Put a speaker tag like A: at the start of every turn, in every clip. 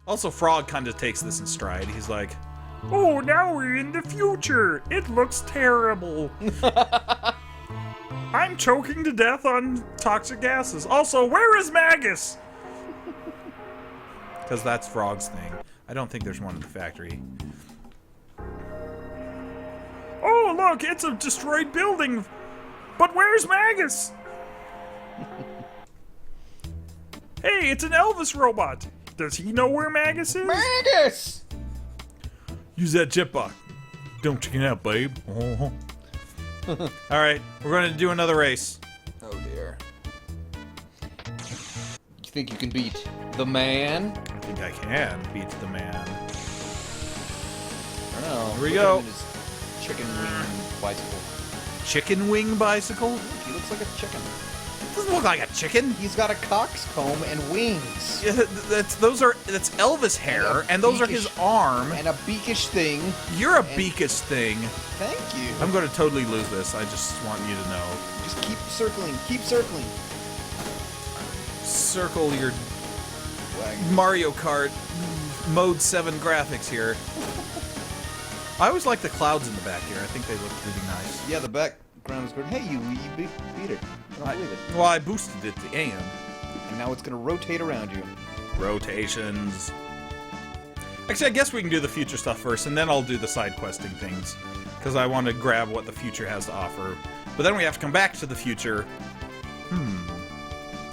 A: Also, Frog kind of takes this in stride. He's like,
B: Oh, now we're in the future. It looks terrible. I'm choking to death on toxic gases. Also, where is Magus?
A: because that's Frog's thing. I don't think there's one in the factory.
B: Oh, look, it's a destroyed building. But where's Magus? Hey, it's an Elvis robot. Does he know where Magus is?
C: Magus!
A: Use that jetpack. Don't chicken out, babe. Alright, we're going to do another race.
C: Oh dear. You think you can beat the man?
A: I think I can beat the man.
C: I don't know.
A: Here we
C: Look
A: go.
C: at him in his chicken wing bicycle.
A: Chicken wing bicycle?
C: He looks like a chicken.
A: Doesn't look like a chicken.
C: He's got a coxcomb and wings.
A: Yeah, that's Elvis hair, and those are his arm.
C: And a beakish thing.
A: You're a beakish thing.
C: Thank you.
A: I'm going to totally lose this. I just want you to know.
C: Just keep circling. Keep circling.
A: Circle your
C: Wagon.
A: Mario Kart Mode 7 graphics here. I always like the clouds in the back here. I think they look really nice.
C: Yeah, the background is good. Hey, you beat it. I don't believe it.
A: Well, I boosted it to AM.
C: And now it's going to rotate around you.
A: Rotations. Actually, I guess we can do the future stuff first, and then I'll do the side questing things. Because I want to grab what the future has to offer. But then we have to come back to the future.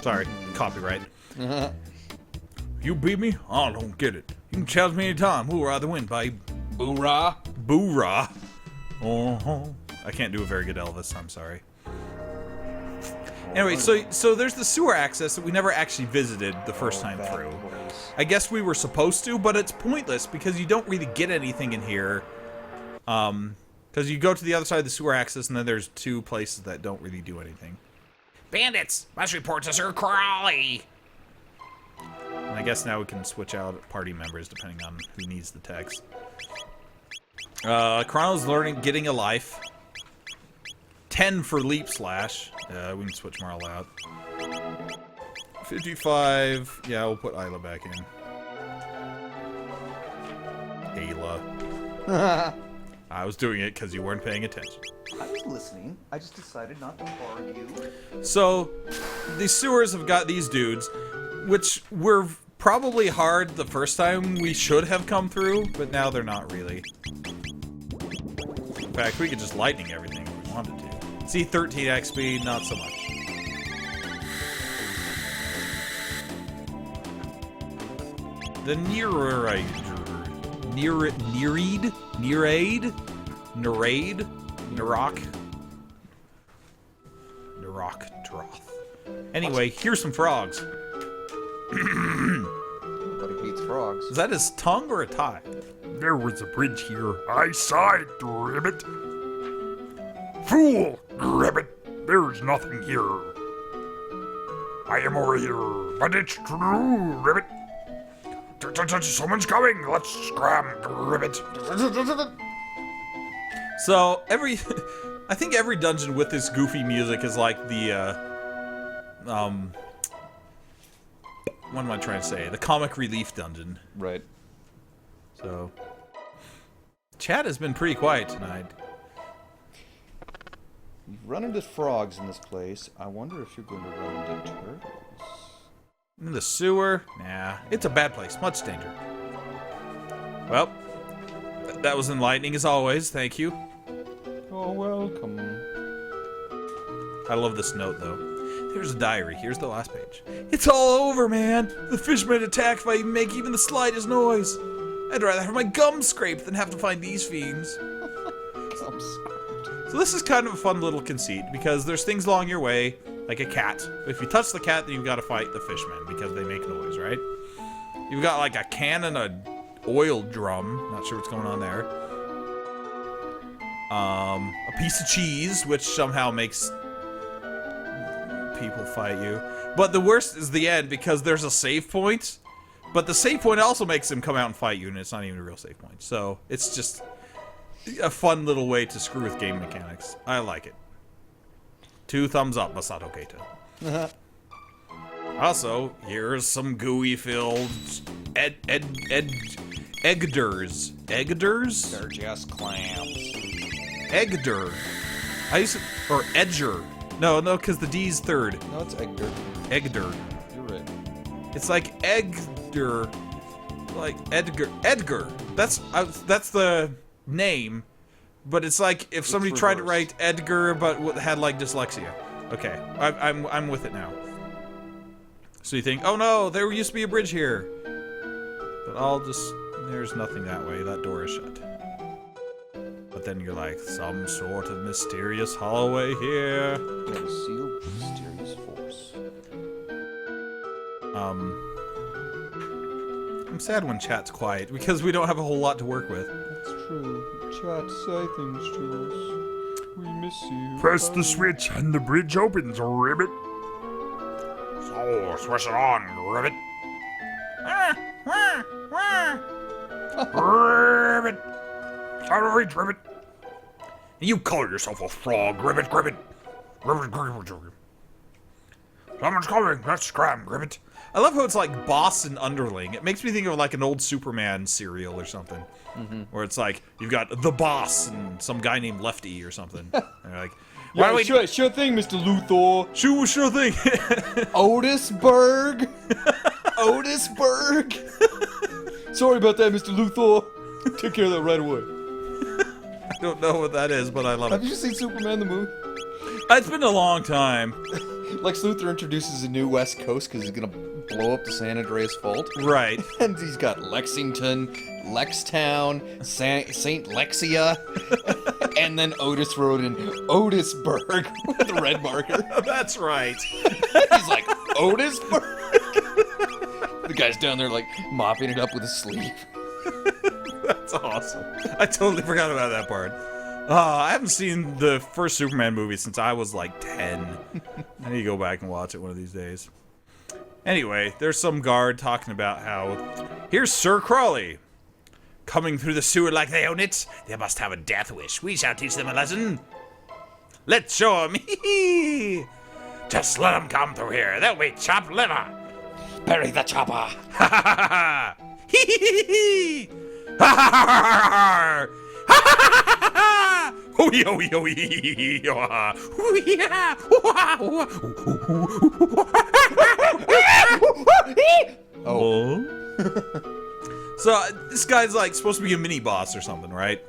A: Sorry, copyright. You beat me? I don't get it. You can challenge me anytime. Who'll rather win, babe?
C: Boo-rah.
A: Boo-rah. I can't do a very good Elvis, I'm sorry. Anyway, so there's the sewer access that we never actually visited the first time through. I guess we were supposed to, but it's pointless because you don't really get anything in here. Because you go to the other side of the sewer access and then there's two places that don't really do anything. Bandits! Must report to Sir Crowley! And I guess now we can switch out party members depending on who needs the text. Chrono's getting a life. 10 for Leap Slash. We can switch Marl out. 55. Yeah, we'll put Isla back in. Ayla. I was doing it because you weren't paying attention.
C: I was listening. I just decided not to argue.
A: So, the sewers have got these dudes, which were probably hard the first time we should have come through, but now they're not really. In fact, we could just lightning everything if we wanted to. See, 13 XP, not so much. The Nereid, Narok Droth. Anyway, here's some frogs.
C: Nobody hates frogs.
A: Is that his tongue or a tie?
B: There was a bridge here. I saw it, Ribbit. Fool, Ribbit. There's nothing here. I am over here, but it's true, Ribbit. Someone's coming. Let's scram, Ribbit.
A: So I think every dungeon with this goofy music is like the what am I trying to say? The comic relief dungeon.
C: Right.
A: So chat has been pretty quiet tonight.
C: You've run into frogs in this place. I wonder if you're going to run into turtles.
A: In the sewer? Nah, it's a bad place. Much danger. Well, that was enlightening as always. Thank you.
C: Oh, welcome.
A: I love this note, though. Here's a diary. Here's the last page. It's all over, man. The fishmen attacked if I make even the slightest noise. I'd rather have my gum scraped than have to find these fiends. So this is kind of a fun little conceit, because there's things along your way, like a cat. If you touch the cat, then you've got to fight the fishmen, because they make noise, right? You've got like a can and a oil drum. Not sure what's going on there. A piece of cheese, which somehow makes people fight you. But the worst is the end, because there's a save point. But the save point also makes them come out and fight you, and it's not even a real save point. So it's just a fun little way to screw with game mechanics. I like it. 2 thumbs up, Masato Keita. Also, here's some gooey-filled Eggders. Eggders?
C: They're just clamps.
A: Eggder. I used to, or Edger. No, because the D's third.
C: No, it's Egder.
A: Eggder.
C: You're right.
A: It's like Eggder. Like Edgar. That's the name. But it's like if somebody tried to write Edgar but had like dyslexia. Okay, I'm with it now. So you think, oh no, there used to be a bridge here. But there's nothing that way. That door is shut. But then you're like, some sort of mysterious hallway here.
C: You have a sealed mysterious force.
A: I'm sad when chat's quiet because we don't have a whole lot to work with.
C: That's true. Chat, say things to us. We miss you.
B: Press the switch and the bridge opens, Ribbit. So, switch it on, Ribbit. Ribbit. Out of reach, Ribbit. You call yourself a frog, Ribbit, Ribbit. Ribbit, Ribbit, Ribbit. Someone's coming. Let's scram, Ribbit.
A: I love how it's like boss and underling. It makes me think of like an old Superman serial or something. Where it's like, you've got the boss and some guy named Lefty or something. And you're like, why do we...
C: Sure thing, Mr. Luthor.
A: Sure thing.
C: Otisburg. Otisburg. Sorry about that, Mr. Luthor. Took care of that right away.
A: I don't know what that is, but I love
C: Have
A: it.
C: you seen Superman the movie?
A: It's been a long time.
C: Lex Luthor introduces a new West Coast because he's gonna blow up the San Andreas Fault.
A: Right.
C: And he's got Lexington, Lextown, St. Lexia, and then Otis wrote in Otisburg with a red marker.
A: That's right.
C: He's like, Otisburg? The guy's down there like mopping it up with his sleeve.
A: That's awesome. I totally forgot about that part. I haven't seen the first Superman movie since I was like 10. I need to go back and watch it one of these days. Anyway, there's some guard talking about how... Here's Sir Crawley. Coming through the sewer like they own it. They must have a death wish. We shall teach them a lesson. Let's show them.
B: Just let them come through here. They'll be chopped liver.
C: Bury the chopper.
B: Ha ha ha ha! Hee hee hee hee! Ha ha ha ha ha! Ha ha ha ha ha! Hoo-yee hoo-yee hoo-yee ha! Hoo-yee ha!
A: Oh. So this guy's like supposed to be a mini boss or something, right?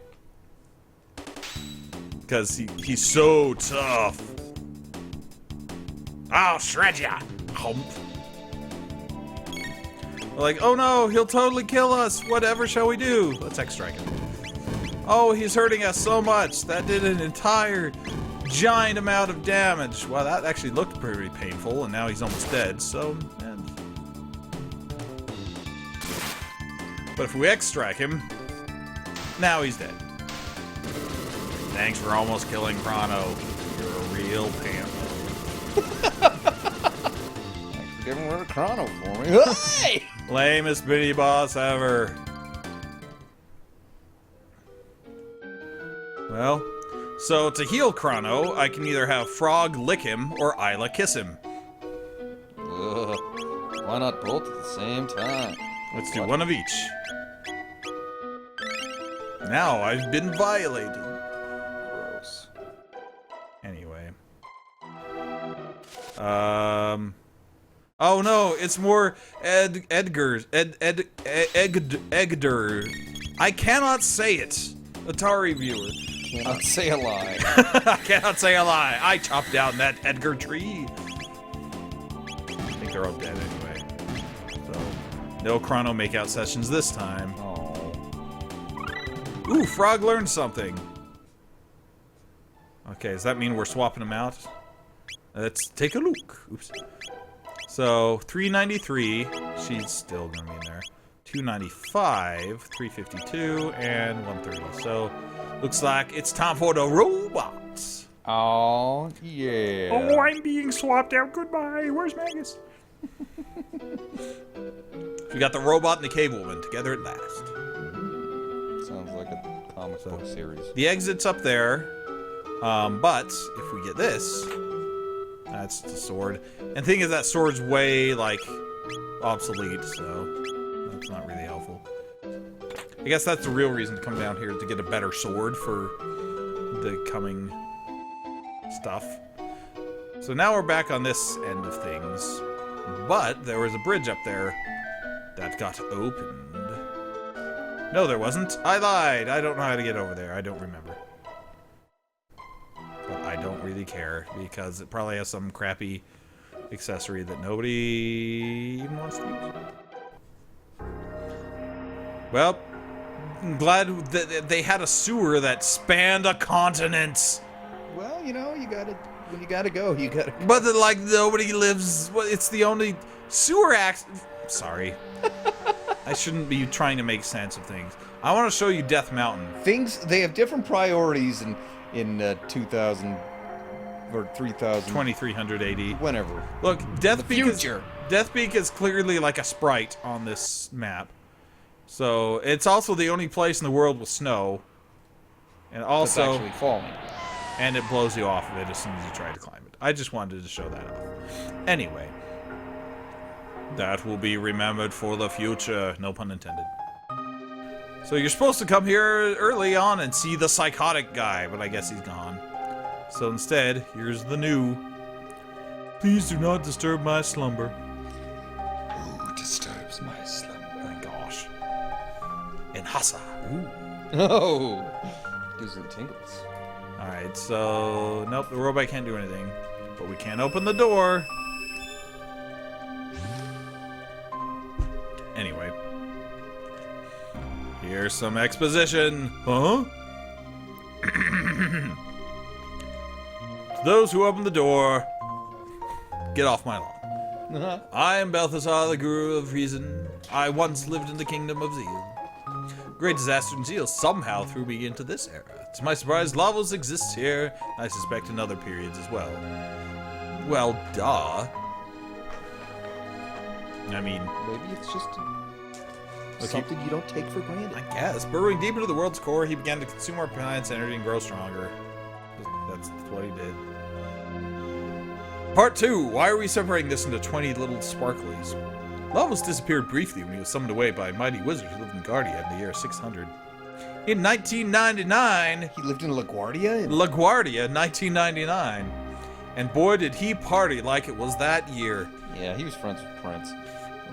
A: Because he's so tough.
B: I'll shred ya!
A: Hump. Like, oh no, he'll totally kill us. Whatever shall we do? Let's X-strike him. Oh, he's hurting us so much. That did an entire giant amount of damage. Wow, that actually looked pretty painful, and now he's almost dead, so... But if we X-strike him, now he's dead. Thanks for almost killing Chrono. You're a real panther.
C: Thanks for getting rid of Chrono for me. Hey!
A: Lamest mini boss ever. Well, so to heal Chrono, I can either have Frog lick him or Isla kiss him.
C: Ugh. Why not both at the same time?
A: Let's do one of each. Now I've been violated.
C: Gross.
A: Anyway. Oh no, it's more Egder. I cannot say it. Atari viewer.
C: Cannot say a lie.
A: I cannot say a lie. I chopped down that Edgar tree. I think they're all dead anyway. So, no Chrono makeout sessions this time.
C: Oh.
A: Ooh, Frog learned something. Okay, does that mean we're swapping them out? Let's take a look. Oops. So, 393, she's still gonna be in there. 295, 352, and 130. So, looks like it's time for the robots.
C: Oh, yeah.
B: Oh, I'm being swapped out. Goodbye. Where's Magus?
A: We got the robot and the cave woman together at last.
C: Sounds like a comic book series.
A: The exit's up there, but if we get this, that's the sword. And the thing is, that sword's way, like, obsolete, so map's not really helpful. I guess that's the real reason to come down here, to get a better sword for the coming stuff. So now we're back on this end of things. But there was a bridge up there that got opened. No, there wasn't. I lied. I don't know how to get over there. I don't remember. But I don't really care, because it probably has some crappy accessory that nobody even wants to use. Well, I'm glad that they had a sewer that spanned a continent.
C: Well, you know, when you gotta go, you gotta go.
A: But like nobody lives. Well, it's the only sewer Sorry, I shouldn't be trying to make sense of things. I want to show you Death Mountain.
C: They have different priorities in 2000 or 3000.
A: 2300 AD.
C: Whenever.
A: Look, Death
C: Peak
A: is clearly like a sprite on this map. So it's also the only place in the world with snow, and also
C: actually falling.
A: And it blows you off of it as soon as you try to climb it. I just wanted to show that off. Anyway, that will be remembered for the future. No pun intended. So you're supposed to come here early on and see the psychotic guy, but I guess he's gone. So instead, here's the new. Please do not disturb my slumber.
C: Who disturbs my slumber?
A: Oh my gosh. And Hassa. Ooh.
C: Oh, gives it tingles.
A: Alright, so nope, the robot can't do anything. But we can't open the door. Anyway. Here's some exposition. Huh? To those who open the door, get off my lawn. I am Balthasar, the Guru of Reason. I once lived in the kingdom of Zeal. Great disaster in Zeal somehow threw me into this era. To my surprise, Lavos exists here, I suspect in other periods as well. Well, duh. I mean,
C: maybe it's just something you don't take for granted.
A: I guess. Burrowing deep into the world's core, he began to consume our planet's energy and grow stronger. That's what he did. Part 2. Why are we separating this into 20 little sparklies? Lavos disappeared briefly when he was summoned away by a mighty wizard who lived in Guardia in the year 600. In 1999...
C: He lived in LaGuardia?
A: LaGuardia, 1999. And boy, did he party like it was that year.
C: Yeah, he was friends with Prince.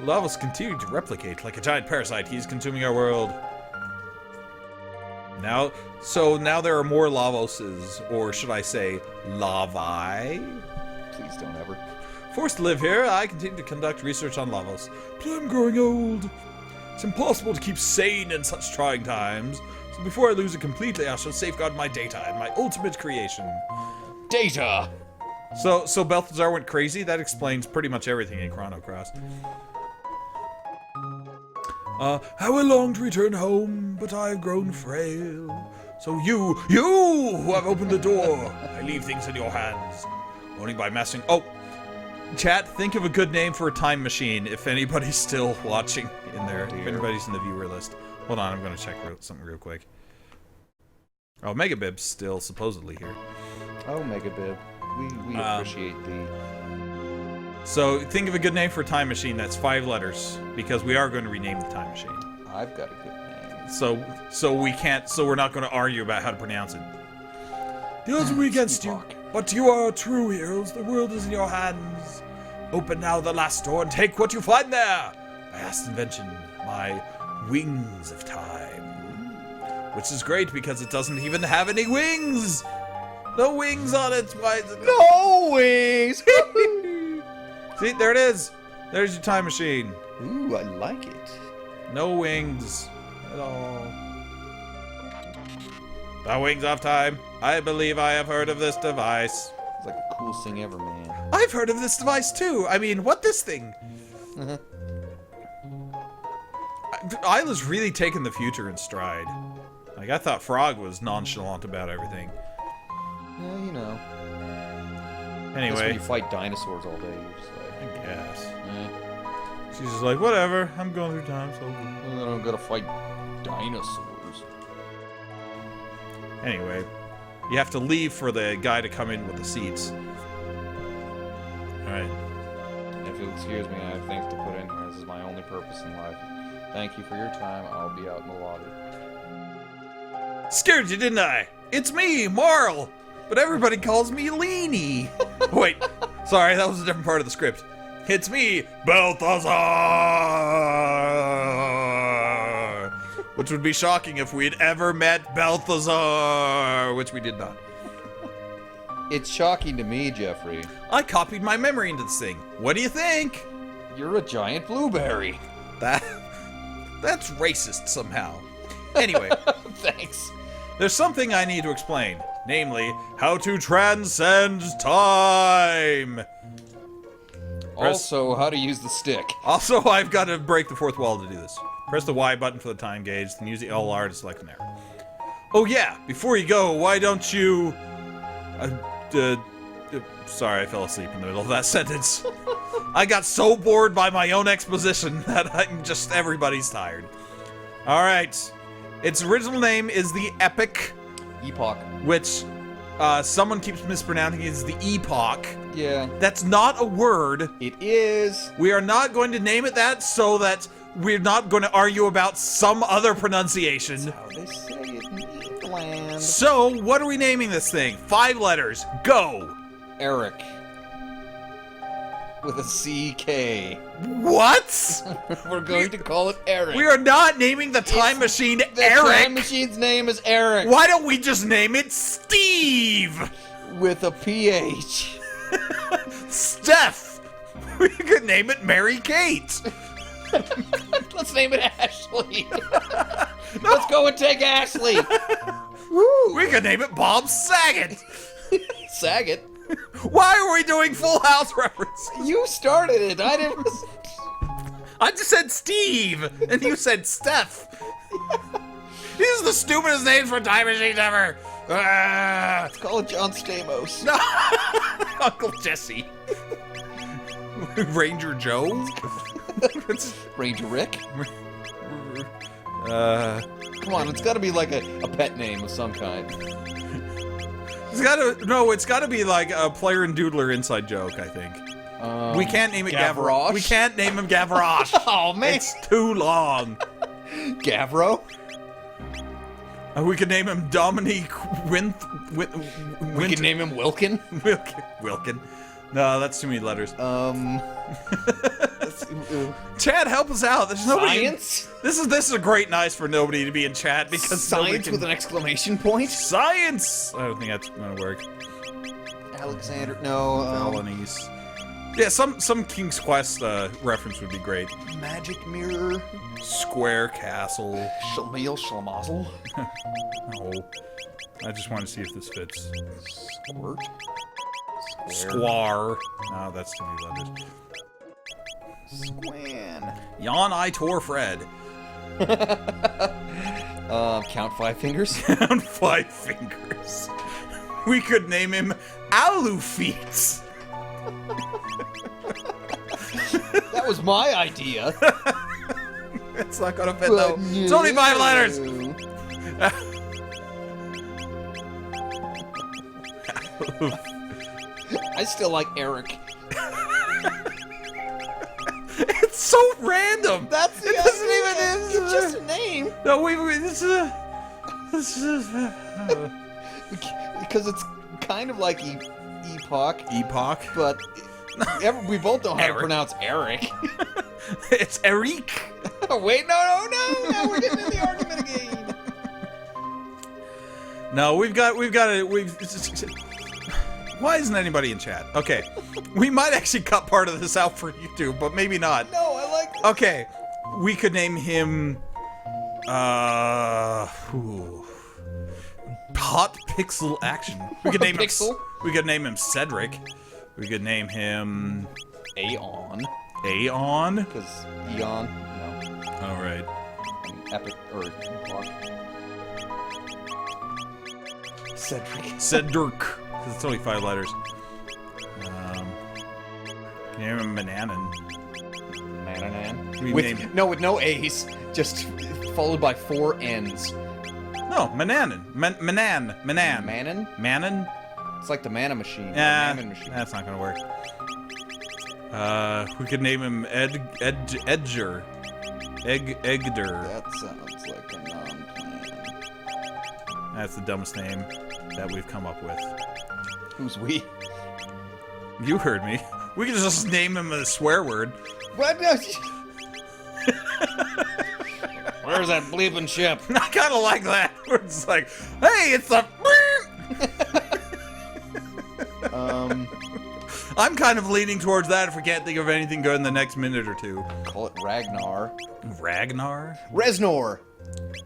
A: Lavos continued to replicate like a giant parasite. He's consuming our world. Now there are more Lavoses, or should I say, Lavi?
C: Please don't ever.
A: Forced to live here, I continue to conduct research on Lavos. But I'm growing old. It's impossible to keep sane in such trying times. So before I lose it completely, I shall safeguard my data and my ultimate creation.
C: Data!
A: So Balthazar went crazy? That explains pretty much everything in Chrono Cross. How I long to return home, but I've grown frail. So you who have opened the door, I leave things in your hands. Only by messing. Oh, chat, think of a good name for a time machine if anybody's still watching in there. If anybody's in the viewer list. Hold on, I'm going to check something real quick. Oh, Megabib's still supposedly here.
C: Oh, Megabib. We appreciate the...
A: So, think of a good name for a time machine that's 5 letters, because we are going to rename the time machine.
C: I've got a good name.
A: So we're not going to argue about how to pronounce it. The odds are against you, but you are true heroes. The world is in your hands. Open now the last door and take what you find there. My last invention, my wings of time. Which is great because it doesn't even have any wings. No wings on it. Why is it?
C: No wings!
A: See, there it is. There's your time machine.
C: Ooh, I like it.
A: No wings at all. The wings of time. I believe I have heard of this device.
C: It's like the coolest thing ever, man.
A: I've heard of this device too. I mean, what this thing? Isla's really taking the future in stride. Like, I thought Frog was nonchalant about everything.
C: Yeah, you know.
A: Anyway.
C: When you fight dinosaurs all day, you're just like...
A: I guess.
C: Eh.
A: She's just like, whatever. I'm going through time, so...
C: I don't gotta fight dinosaurs.
A: Anyway. You have to leave for the guy to come in with the seats. Alright.
C: If you'll excuse me, I have things to put in here. This is my only purpose in life. Thank you for your time. I'll be out in the lobby.
A: Scared you, didn't I? It's me, Marl. But everybody calls me Leany. Wait, sorry, that was a different part of the script. It's me, Balthazar. Which would be shocking if we had ever met Balthazar, which we did not.
C: It's shocking to me, Jeffrey.
A: I copied my memory into this thing. What do you think?
C: You're a giant blueberry.
A: That's racist somehow. Anyway,
C: Thanks.
A: there's something I need to explain. Namely, how to transcend time.
C: Also, how to use the stick.
A: Also, I've got to break the fourth wall to do this. Press the Y button for the time gauge, then use the LR to select an arrow. Oh yeah, before you go, why don't you... sorry, I fell asleep in the middle of that sentence. I got so bored by my own exposition that everybody's tired. Alright. Its original name is the Epic,
C: Epoch.
A: which someone keeps mispronouncing as the Epoch.
C: Yeah.
A: That's not a word.
C: It is.
A: We are not going to name it that so that we're not going to argue about some other pronunciation.
C: How they say it in England.
A: So, what are we naming this thing? 5 letters. Go!
C: Eric. With a CK.
A: What?
C: We're going to call it Eric.
A: We are not naming the time machine
C: The
A: Eric.
C: time machine's name is Eric.
A: Why don't we just name it Steve?
C: With a PH.
A: Steph. We could name it Mary Kate.
C: Let's name it Ashley. Let's go and take Ashley. Woo.
A: We could name it Bob Saget.
C: Saget.
A: Why are we doing Full House references?
C: You started it. I didn't.
A: I just said Steve, and you said Steph. These are the stupidest names for time machines ever.
C: Let's call it John Stamos.
A: No. Uncle Jesse. Ranger Joe.
C: Ranger Rick.
A: Uh,
C: Come on, it's got to be like a pet name of some kind.
A: it's gotta be like a player and Doodler inside joke, I think. We can't name it
C: Gavroche?
A: We can't name him Gavroche.
C: Oh man,
A: It's too long.
C: Gavro.
A: We could name him Dominique
C: We could name him Wilkin.
A: Wilkin. No, that's too many letters.
C: Let's see,
A: Chad, help us out. There's nobody.
C: Science.
A: This is a great night for nobody to be in chat because nobody
C: Science
A: can-
C: with an exclamation point.
A: Science. I don't think that's gonna work.
C: Alexander. No.
A: Alanis. Yeah, some King's Quest reference would be great.
C: Magic mirror.
A: Square Castle.
C: Shlemiel Schlemazel.
A: No. I just want to see if this fits.
C: Squirt.
A: Squar. No, that's too many letters.
C: Squan.
A: Yon I Tor Fred.
C: Count 5 fingers.
A: Count 5 fingers. We could name him Alufeet.
C: That was my idea.
A: It's not gonna fit though. It's only 5 letters.
C: I still like Eric.
A: It's so random.
C: That's
A: It doesn't even.
C: It's just a name.
A: No, this is
C: Because it's kind of like Epoch,
A: Epoch.
C: but we both know how to
A: Eric.
C: pronounce Eric.
A: It's Eric.
C: Oh, wait, no, we're getting in the argument again.
A: No, we've got to. Why isn't anybody in chat? Okay, we might actually cut part of this out for YouTube, but maybe not.
C: No, I like this.
A: Okay, we could name him. Hot Pixel Action. We could name
C: Pixel?
A: him. We could name him Cedric. We could name him
C: Aeon.
A: Aeon.
C: Because Eon, no.
A: All right.
C: Epic, or Epoch. Cedric.
A: Cedric. Because it's only 5 letters. Name him Mananan.
C: Mananan.
A: We
C: With
A: named-
C: with no A's, just followed by 4 N's.
A: No, Mananan. Manan.
C: Manon?
A: Manon?
C: It's like the mana machine.
A: Yeah,
C: the Mammon machine.
A: that's not gonna work. We could name him Edger. Egder.
C: That sounds like a non-plan.
A: That's the dumbest name that we've come up with.
C: Who's we?
A: You heard me. We could just name him a swear word.
C: What? No. Where's that bleeping ship?
A: I kind of like that. Where it's like, hey, it's a... I'm kind of leaning towards that if we can't think of anything good in the next minute or two.
C: Call it Ragnar.
A: Ragnar?
C: Reznor.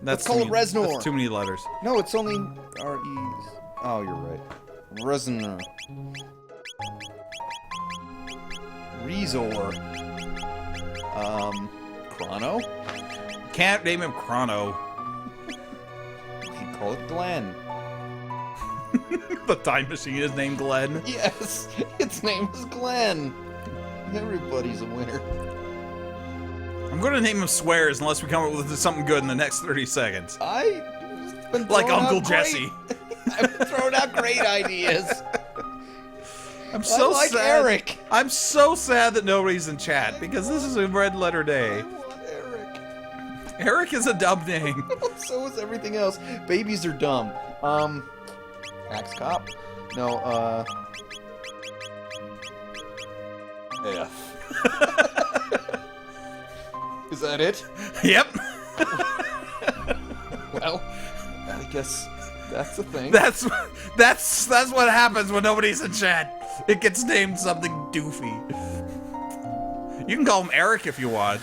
A: Let's
C: call it Reznor.
A: That's too many letters.
C: No, it's only R-E. Oh, you're right. Reznor. Rezor. Chrono?
A: Can't name him Chrono.
C: You can call it Glenn.
A: The time machine is named Glenn.
C: Yes, its name is Glenn. Everybody's a winner.
A: I'm going to name him Swears unless we come up with something good in the next 30 seconds.
C: I've been
A: Like
C: throwing
A: Uncle
C: out
A: Jesse.
C: I've been throwing out great ideas.
A: I'm so
C: I like
A: sad.
C: Eric.
A: I'm so sad that nobody's in chat because this is a red letter day.
C: I want Eric.
A: Eric is a dumb name.
C: So is everything else. Babies are dumb. Axe Cop? No, F. Is that it?
A: Yep.
C: Well, I guess that's a thing.
A: That's what happens when nobody's in chat. It gets named something doofy. You can call him Eric if you want.